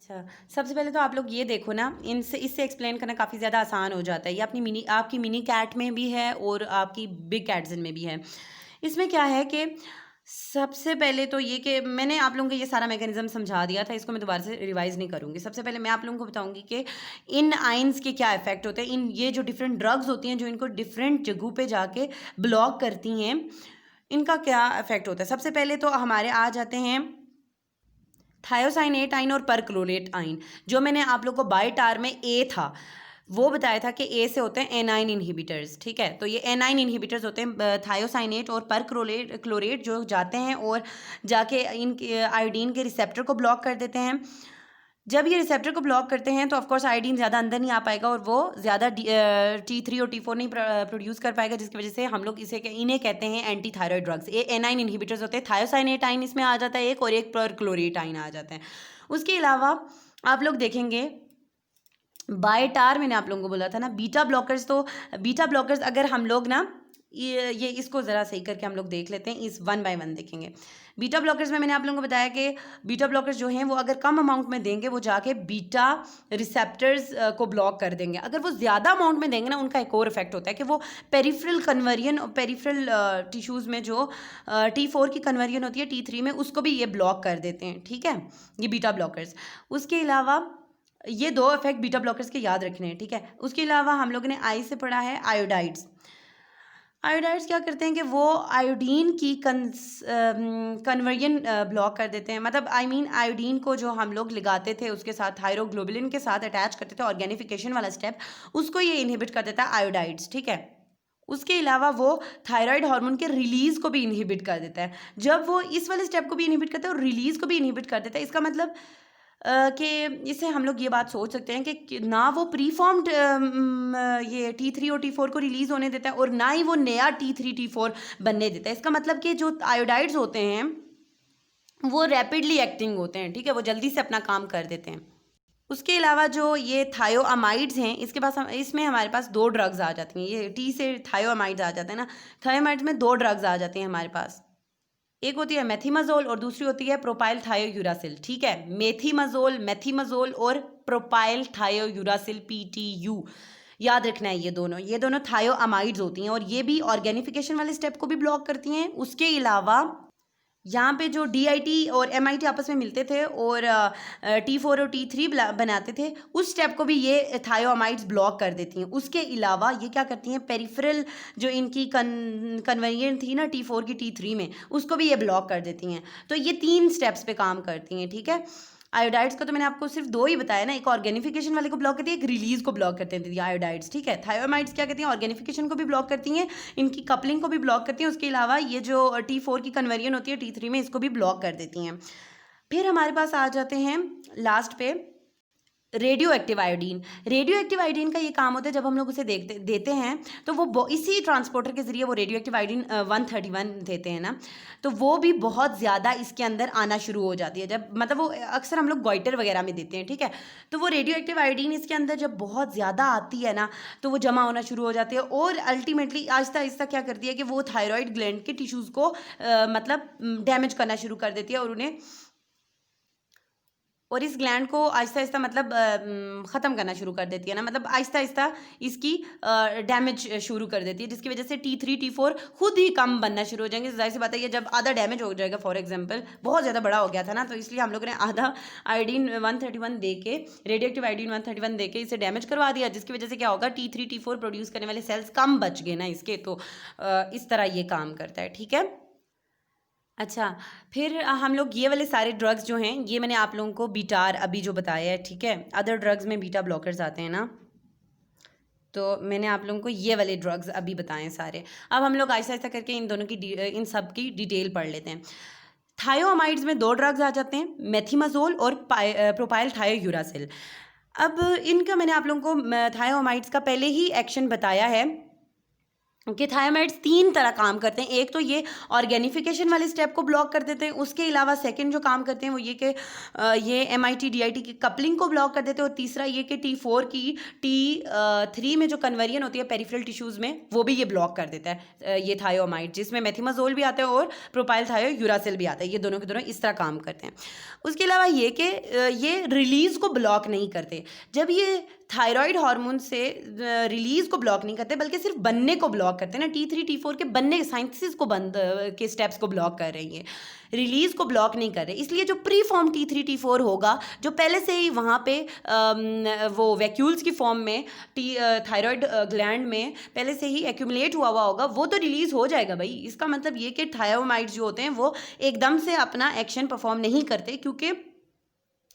अच्छा, सबसे पहले तो आप लोग ये देखो ना, इनसे इससे एक्सप्लेन करना काफ़ी ज़्यादा आसान हो जाता है। ये आपकी मिनी कैट में भी है और आपकी बिग कैट्सन में भी है। इसमें क्या है कि सबसे पहले तो ये कि मैंने आप लोगों को ये सारा मैकेनिज़्म समझा दिया था, इसको मैं दोबारा से रिवाइज़ नहीं करूँगी। सबसे पहले मैं आप लोगों को बताऊँगी कि इन आयन्स के क्या इफ़ेक्ट होते हैं, ये जो डिफरेंट ड्रग्स होती हैं, जो इनको डिफरेंट जगहों पे जाके ब्लॉक करती हैं, इनका क्या इफ़ेक्ट होता है। सबसे पहले तो हमारे आ जाते हैं थायोसाइनेट आइन और परक्लोरेट आइन। जो मैंने आप लोग को बायोटार में ए था वो बताया था कि ए से होते हैं एनाइन इनहिबिटर्स, ठीक है। तो ये एनाइन इनहिबिटर्स होते हैं थायोसाइनेट और परक्लोरेट जो जाते हैं और जाके इन आयोडीन के रिसेप्टर को ब्लॉक कर देते हैं। जब ये रिसेप्टर को ब्लॉक करते हैं तो ऑफकोर्स आयोडीन ज़्यादा अंदर नहीं आ पाएगा और वो ज़्यादा T3 और T4 नहीं प्रोड्यूस कर पाएगा, जिसकी वजह से हम लोग इन्हें कहते हैं एंटी थायराइड ड्रग्स। ये एनाइन इनहिबिटर्स होते हैं। थायोसाइनेट आइन इसमें आ जाता है एक, और एक परक्लोरेट आइन आ जाता है। उसके अलावा आप लोग देखेंगे बायटार, मैंने आप लोगों को बोला था ना बीटा ब्लॉकर्स, तो बीटा ब्लॉकर्स अगर हम लोग ना ये इसको ज़रा सही करके हम लोग देख लेते हैं, इस वन बाय वन देखेंगे। बीटा ब्लॉकर्स में मैंने आप लोगों को बताया कि बीटा ब्लॉकर्स जो हैं वो अगर कम अमाउंट में देंगे वो जाके बीटा रिसेप्टर्स को ब्लॉक कर देंगे। अगर वो ज़्यादा अमाउंट में देंगे ना, उनका एक और इफेक्ट होता है कि वो पेरिफेरल कन्वर्जन, पेरिफेरल टिश्यूज़ में जो T4 की कन्वर्जन होती है T3 में, उसको भी ये ब्लॉक कर देते हैं, ठीक है, ये बीटा ब्लॉकर्स। उसके अलावा ये दो इफेक्ट बीटा ब्लॉकर्स के याद रखने हैं, ठीक है। उसके अलावा हम लोगों ने आई से पढ़ा है आयोडाइड्स। आयोडाइड्स क्या करते हैं कि वो आयोडीन की कन्वर्जन ब्लॉक कर देते हैं। मतलब आयोडीन को जो हम लोग लगाते थे उसके साथ थायरोग्लोबुलिन के साथ अटैच करते थे, ऑर्गेनिफिकेशन वाला स्टेप, उसको ये इनहिबिट कर देता है आयोडाइड्स, ठीक है। उसके अलावा वो थायराइड हार्मोन के रिलीज को भी इनहिबिट कर देता है। जब वो इस वाले स्टेप को भी इनहिबिट करता है और रिलीज को भी इनहिबिट कर देता है, इसका मतलब कि इससे हम लोग ये बात सोच सकते हैं कि ना वो प्रीफॉर्म्ड ये T3 और T4 को रिलीज होने देता है और ना ही वो नया T3 T4 बनने देता है। इसका मतलब कि जो आयोडाइड्स होते हैं वो रैपिडली एक्टिंग होते हैं, ठीक है, वो जल्दी से अपना काम कर देते हैं। उसके अलावा जो ये थायोअमाइड्स हैं, इसमें हमारे पास दो ड्रग्स आ जाती हैं। ये टी से थायोअमाइड्स आ जाते हैं ना, थायोअमाइड्स में दो ड्रग्स आ जाते हैं हमारे पास। एक होती है मेथिमाजोल और दूसरी होती है प्रोपाइल थायोयूरासिल, ठीक है। मेथिमाजोल और प्रोपाइल थायोयूरासिल PTU याद रखना है। ये दोनों थायोअमाइड्स होती हैं और ये भी ऑर्गेनिफिकेशन वाले स्टेप को भी ब्लॉक करती हैं। उसके अलावा यहाँ पे जो DIT और MIT आपस में मिलते थे और T4 और T3 बनाते थे, उस स्टेप को भी ये थायोअमाइड्स ब्लॉक कर देती हैं। उसके अलावा ये क्या करती हैं, पेरिफेरल जो इनकी कन्वर्जन थी ना T4 की T3 में, उसको भी ये ब्लॉक कर देती हैं। तो ये 3 स्टेप्स पे काम करती हैं, ठीक है। आयोडाइड्स का तो मैंने आपको सिर्फ 2 ही बताया ना, एक ऑर्गेनिफिकेशन वाले को ब्लॉक करती है, एक रिलीज को ब्लॉक करते हैं आयोडाइड्स, ठीक है। थायोमाइड्स क्या करती हैं, ऑर्गेनिफिकेशन को भी ब्लॉक करती हैं, इनकी कपलिंग को भी ब्लॉक करती हैं। उसके अलावा ये जो T4 की कन्वर्जन होती है T3 में, इसको भी ब्लॉक कर देती हैं। फिर हमारे पास आ जाते हैं लास्ट पे radio active iodine. Radio active iodine का ये काम होता है, जब हम लोग उसे देते हैं तो वो इसी ट्रांसपोर्टर के जरिए वो रेडियो एक्टिव आयोडीन 131 देते हैं ना, तो वो भी बहुत ज़्यादा इसके अंदर आना शुरू हो जाती है। जब मतलब वो अक्सर हम लोग गॉइटर वगैरह में देते हैं, ठीक है। तो वो रेडियो एक्टिव आयोडीन इसके अंदर जब बहुत ज़्यादा आती है ना, तो वो जमा होना शुरू हो जाती है और अल्टीमेटली आहिस्ता आहिस्ता क्या करती है कि वो थायराइड ग्लैंड के टिश्यूज़ को मतलब डैमेज करना शुरू कर देती है और इस ग्लैंड को आहिस्ता आहिस्ता मतलब ख़त्म करना शुरू कर देती है ना, मतलब आहिस्ता आहिस्ता इसकी डैमेज शुरू कर देती है, जिसकी वजह से T3 T4 खुद ही कम बनना शुरू हो जाएंगे। जाहिर सी बात है, ये जब आधा डैमेज हो जाएगा, फॉर एग्जांपल बहुत ज़्यादा बड़ा हो गया था ना, तो इसलिए हम लोगों ने आधा आयोडीन 131 दे के, रेडियो एक्टिव आयोडीन 131 दे के इसे डैमेज करवा दिया, जिसकी वजह से क्या होगा, T3 T4 प्रोड्यूस करने वाले सेल्स कम बच गए ना इसके। तो इस तरह ये काम करता है, ठीक है। अच्छा, फिर हम लोग ये वाले सारे ड्रग्स जो हैं, ये मैंने आप लोगों को बीटार अभी जो बताया है, ठीक है। अदर ड्रग्स में बीटा ब्लॉकर्स आते हैं ना, तो मैंने आप लोगों को ये वाले ड्रग्स अभी बताए हैं सारे। अब हम लोग आहिस्ता आहिस्ता करके इन सब की डिटेल पढ़ लेते हैं। थायोअमाइड्स में दो ड्रग्स आ जाते हैं, मेथिमाजोल और प्रोपाइल थायोयूरासिल। अब इनका मैंने आप लोगों को थायोअमाइड्स का पहले ही एक्शन बताया है कि थायोमाइड्स 3 तरह काम करते हैं। एक तो ये ऑर्गेनिफिकेशन वाले स्टेप को ब्लॉक कर देते हैं, उसके अलावा सेकंड जो काम करते हैं वो ये कि ये MIT DIT की कपलिंग को ब्लॉक कर देते हैं, और तीसरा ये कि T4 की T3 में जो कन्वर्जन होती है पेरिफेरल टिश्यूज़ में, वो भी ये ब्लॉक कर देता है ये थायोमाइड, जिसमें मेथिमाजोल भी आता है और प्रोपाइल थायोयूरासिल भी आता है। ये दोनों के दोनों इस तरह काम करते हैं। उसके अलावा ये कि ये रिलीज़ को ब्लॉक नहीं करते। जब ये थायराइड हार्मोन से रिलीज को ब्लॉक नहीं करते बल्कि सिर्फ बनने को ब्लॉक करते हैं ना, T3 T4 के बनने साइंथिस को बंद के स्टेप्स को ब्लॉक कर रही है, रिलीज को ब्लॉक नहीं कर रहे। इसलिए जो प्री फॉर्म T3 T4 होगा, जो पहले से ही वहाँ पे वो वैक्यूल्स की फॉर्म में थायराइड ग्लैंड में पहले से ही एक्यूमुलेट हुआ होगा, वो तो रिलीज हो जाएगा भाई। इसका मतलब ये कि थायोमाइड्स जो होते हैं वो एकदम से अपना एक्शन परफॉर्म नहीं करते, क्योंकि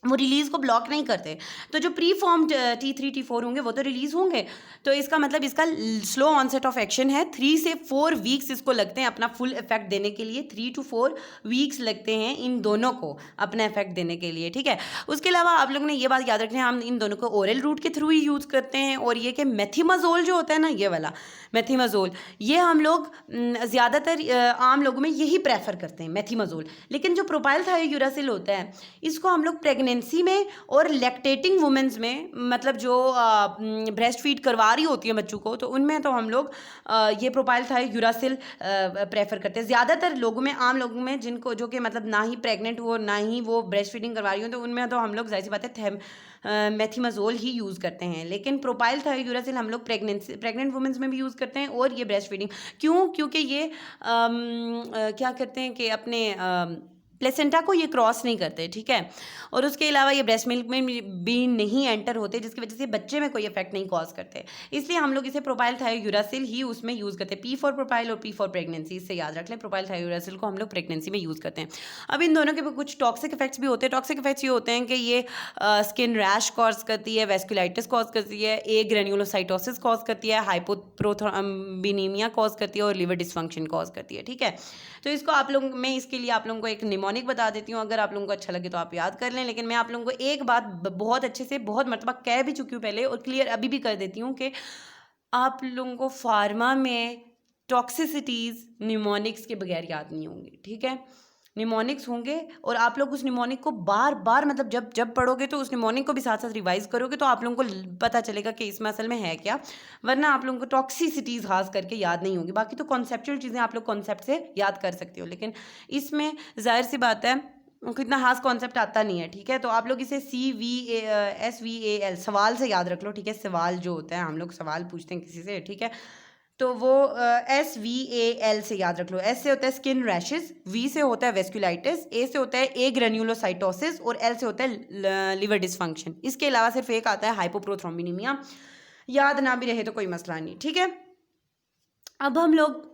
वो रिलीज़ को ब्लॉक नहीं करते। तो जो प्री फॉर्म्ड T3 T4 होंगे वो तो रिलीज़ होंगे। तो इसका मतलब इसका स्लो ऑनसेट ऑफ एक्शन है। 3 से 4 वीक्स इसको लगते हैं अपना फुल इफेक्ट देने के लिए। 3 to 4 वीक्स लगते हैं इन दोनों को अपना इफेक्ट देने के लिए, ठीक है। उसके अलावा आप लोगों ने ये बात याद रखनी है, हम इन दोनों को ओरल रूट के थ्रू ही यूज़ करते हैं। और ये कि मेथिमाजोल जो होता है ना, ये वाला मेथिमाजोल, ये हम लोग ज़्यादातर आम लोगों में यही प्रेफर करते हैं मेथिमाजोल। लेकिन जो प्रोपाइल थायोयूरासिल होता है, इसको हम लोग प्रेगनेंसी में और लैक्टेटिंग वुमेंस में, मतलब जो ब्रेस्ट फीड करवा रही होती है बच्चों को, तो उनमें तो हम लोग ये प्रोपाइल थायोयूरासिल प्रेफर करते हैं। ज़्यादातर लोगों में, आम लोगों में, जिनको जो कि मतलब ना ही प्रेग्नेंट हो ना ही वो ब्रेस्ट फीडिंग करवा रही हो, तो उनमें तो हम लोग जाहिर सी बात है मेथिमाजोल ही यूज़ करते हैं। लेकिन प्रोपाइल थायोयूरासिल हम लोग प्रेग्नेंट वुमेंस में भी यूज़ करते हैं, और ये ब्रेस्ट फीडिंग क्यों, क्योंकि ये क्या करते हैं कि अपने प्लेसेंटा को ये क्रॉस नहीं करते, ठीक है। और उसके अलावा ये ब्रेस्ट मिल्क में भी नहीं एंटर होते, जिसकी वजह से बच्चे में कोई इफेक्ट नहीं कॉज करते। इसलिए हम लोग इसे प्रोपाइल थायोयूरासिल ही उसमें यूज़ करते हैं। P4 प्रोपाइल और P4 प्रेगनेंसी, इससे याद रख लें, प्रोपाइल थायोयूरासिल को हम लोग प्रेगनेंसी में यूज़ करते हैं। अब इन दोनों के कुछ टॉक्सिक इफेक्ट्स भी होते हैं। टॉक्सिक इफेक्ट्स ये होते हैं कि ये स्किन रैश कॉज करती है, वेस्कुलाइटिस कॉज करती है, ए ग्रेन्युलोसाइटोसिस कॉज करती है, हाइपोथ्रोम्बिनीमिया कॉज करती है, और लिवर डिसफंक्शन कॉज करती है, ठीक है। तो इसको आप लोग, मैं इसके लिए आप लोगों को एक निमोनिक बता देती हूँ, अगर आप लोगों को अच्छा लगे तो आप याद कर लें। लेकिन मैं आप लोगों को एक बात बहुत अच्छे से बहुत मरतबा कह भी चुकी हूँ पहले, और क्लियर अभी भी कर देती हूँ कि आप लोगों को फार्मा में टॉक्सिसिटीज़ निमोनिक्स के बगैर याद नहीं होंगी, ठीक है। निमोनिक्स होंगे, और आप लोग उस निमोनिक को बार बार, मतलब जब जब पढ़ोगे तो उस निमोनिक को भी साथ साथ रिवाइज करोगे, तो आप लोगों को पता चलेगा कि इसमें असल में है क्या। वरना आप लोगों को टॉक्सिसिटीज़ खास करके याद नहीं होगी। बाकी तो कॉन्सेप्चुअल चीज़ें आप लोग कॉन्सेप्ट से याद कर सकते हो, लेकिन इसमें जाहिर सी बात है उनको इतना खास कॉन्सेप्ट आता नहीं है, ठीक है। तो आप लोग इसे SVAL सवाल से याद रख लो, ठीक है। सवाल जो होता है, हम लोग सवाल पूछते हैं किसी से, ठीक है, तो वो SVAL से याद रख लो। S से होता है स्किन रैशेस, V से होता है वेस्कुलाइटिस, A से होता है ए ग्रेन्युलोसाइटोसिस, और L से होता है लिवर डिसफंक्शन। इसके अलावा सिर्फ एक आता है हाइपोप्रोथ्रोम्बिनीमिया। याद ना भी रहे तो कोई मसला नहीं, ठीक है। अब हम लोग